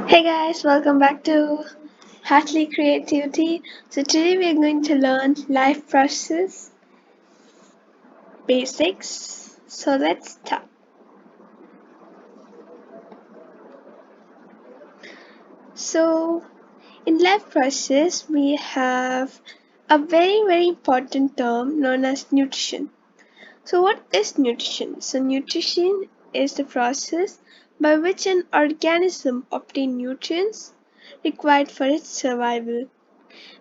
Hey guys, welcome back to Heartly Creativity. So today we are going to learn life process basics. So let's start. So in life process we have a very important term known as nutrition. So what is nutrition? So nutrition is the process by which an organism obtains nutrients required for its survival.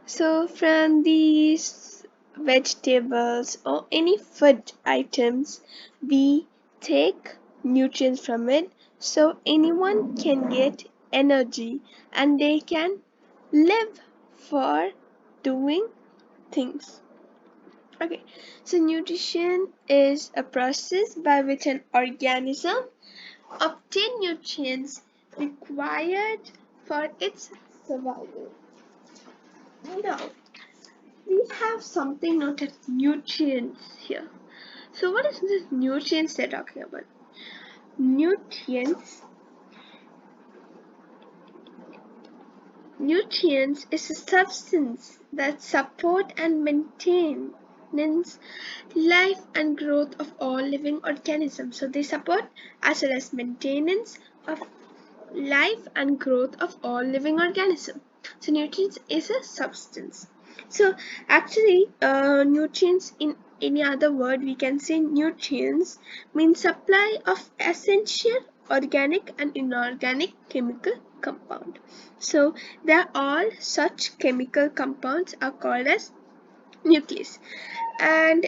So from these vegetables or any food items, we take nutrients from it so anyone can get energy and they can live for doing things. Okay, so nutrition is a process by which an organism obtains nutrients required for its survival. Now, we have something known as nutrients here. So what is this nutrients they're talking about? Nutrients Nutrients is a substance that support and maintains life and growth of all living organisms. So they support as well as maintenance of life and growth of all living organisms. So nutrients is a substance. So actually nutrients, in any other word we can say nutrients, means supply of essential organic and inorganic chemical compound. So they are all such chemical compounds are called as nucleus, and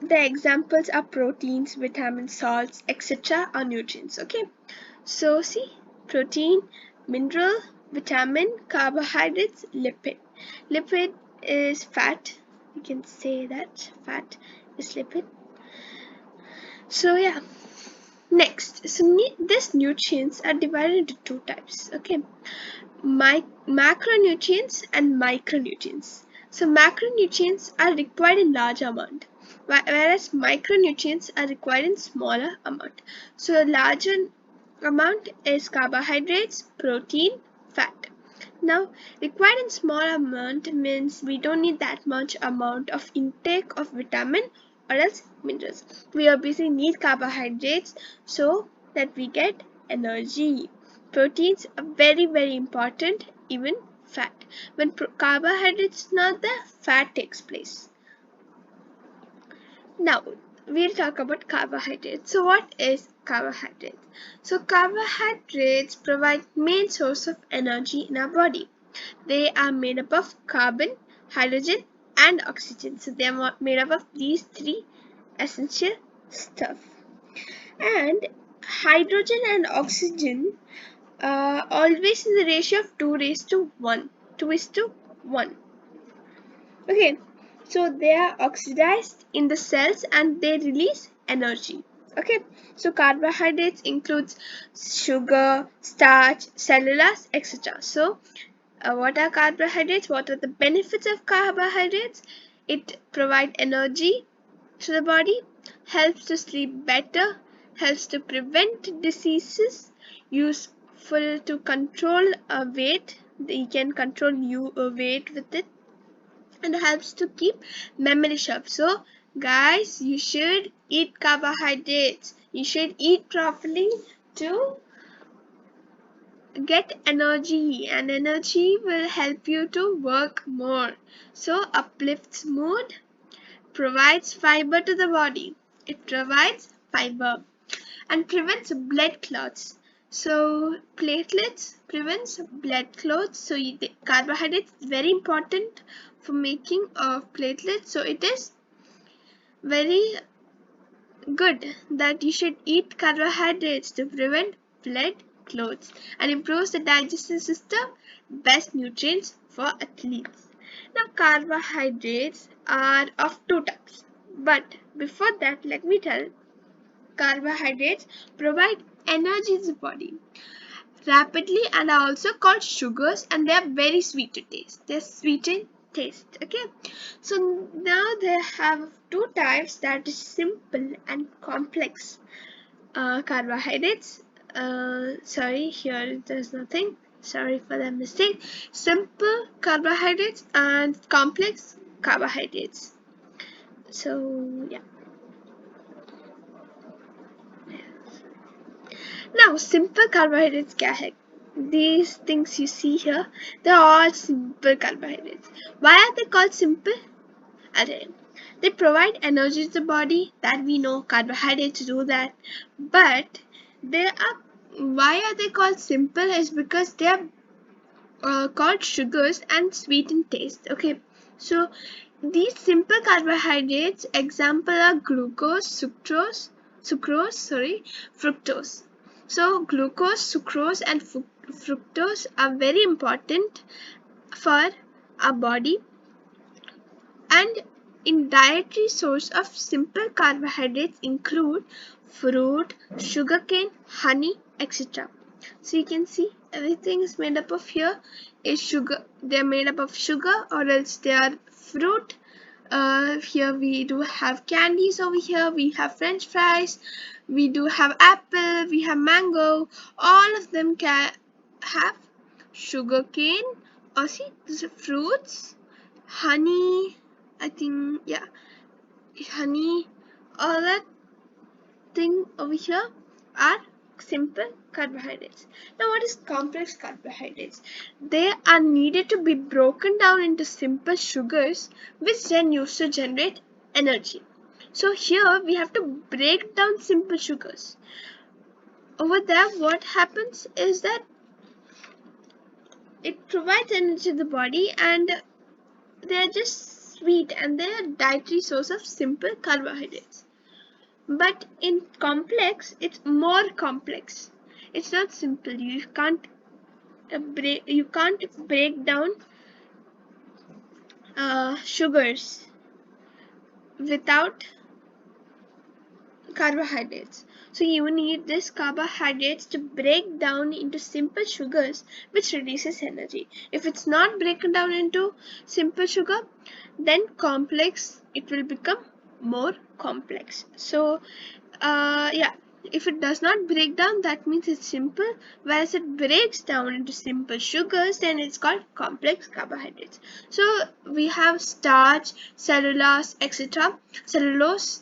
the examples are proteins, vitamins, salts, etc. are nutrients. Okay, so see, protein, mineral, vitamin, carbohydrates, lipid. Lipid is fat. You can say that fat is lipid. So yeah, next. So these nutrients are divided into two types. Okay, macronutrients and micronutrients. So macronutrients are required in large amount, whereas micronutrients are required in smaller amount. So a larger amount is carbohydrates, protein, fat. Now, required in small amount means we don't need that much amount of intake of vitamin or else minerals. We obviously need carbohydrates so that we get energy. Proteins are very important, even fat. When carbohydrates not there, fat takes place. Now, we'll talk about carbohydrates. So what is carbohydrates? So carbohydrates provide main source of energy in our body. They are made up of carbon, hydrogen and oxygen. So they are made up of these three essential stuff. And hydrogen and oxygen always in the ratio of 2 raised to 1. 2 is to 1. Okay, so they are oxidized in the cells and they release energy. Okay, so carbohydrates includes sugar, starch, cellulose, etc. So what are carbohydrates? What are the benefits of carbohydrates? It provides energy to the body, helps to sleep better, helps to prevent diseases, useful to control weight. You can control weight with it, and helps to keep memory sharp. So guys, you should eat carbohydrates. You should eat properly to get energy, and energy will help you to work more. So uplifts mood, provides fiber to the body. It provides fiber and prevents blood clots. So platelets prevents blood clots. So carbohydrates is very important for making of platelets. So it is very good that you should eat carbohydrates to prevent blood clots and improves the digestive system. Best nutrients for athletes. Now carbohydrates are of two types, but before that let me tell, carbohydrates provide energy to the body rapidly and are also called sugars, and they are very sweet to taste. They're sweet in taste. Okay, so now they have two types, that is simple and complex carbohydrates. Sorry, here there's nothing. Sorry for the mistake. Simple carbohydrates and complex carbohydrates. So yeah. Now simple carbohydrates क्या है? These things you see here, they're all simple carbohydrates. Why are they called simple? Again, they provide energy to the body, that we know carbohydrates do that, but they are, why are they called simple is because they are called sugars and sweet in taste. Okay, so these simple carbohydrates example are glucose, fructose. So glucose, sucrose and fructose are very important for our body, and in dietary source of simple carbohydrates include fruit, sugarcane, honey, etc. So you can see everything is made up of here is sugar. They're made up of sugar or else they are fruit. Here we do have candies over here. We have French fries. We do have apple. We have mango. All of them can have sugarcane or see fruits, honey. I think yeah, honey. All that thing over here are simple carbohydrates. Now what is complex carbohydrates? They are needed to be broken down into simple sugars which then used to generate energy. So here we have to break down simple sugars. Over there what happens is that it provides energy to the body and they are just sweet and they are dietary source of simple carbohydrates. But in complex, it's more complex. It's not simple. You can't break down sugars without carbohydrates. So you need this carbohydrates to break down into simple sugars, which reduces energy. If it's not broken down into simple sugar, then complex, it will become more complex. So yeah, if it does not break down, that means it's simple, whereas it breaks down into simple sugars, then it's called complex carbohydrates. So we have starch, cellulose, etc. Cellulose,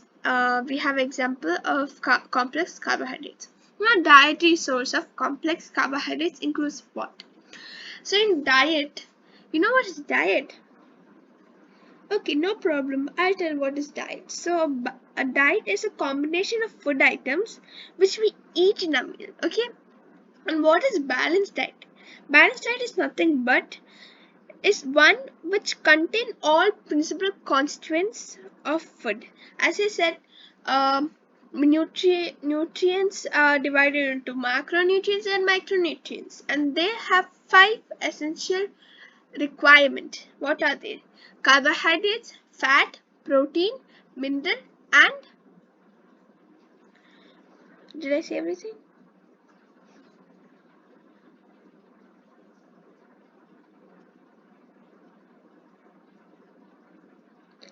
we have example of complex carbohydrates. Now dietary source of complex carbohydrates includes what? So in diet, you know what is diet? Okay, no problem. I'll tell what is diet. So a diet is a combination of food items which we eat in a meal. Okay, and what is balanced diet? Balanced diet is nothing but is one which contain all principal constituents of food. As I said, nutrients are divided into macronutrients and micronutrients, and they have 5 essential requirements. What are they? Carbohydrates, fat, protein, mineral, and did I say everything?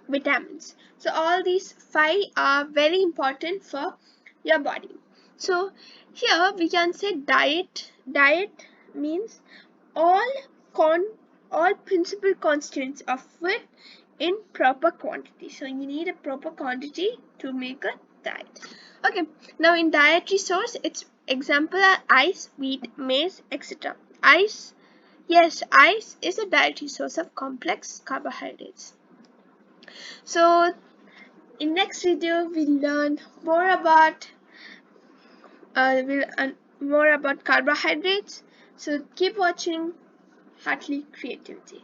Vitamins. So all these 5 are very important for your body. So here we can say diet. Diet means all con all principal constituents of food in proper quantity. So you need a proper quantity to make a diet. Okay, now in dietary source, its example are ice, wheat, maize, etc. Ice, yes, ice is a dietary source of complex carbohydrates. So in next video we'll learn more about carbohydrates. So keep watching Heartly Creativity.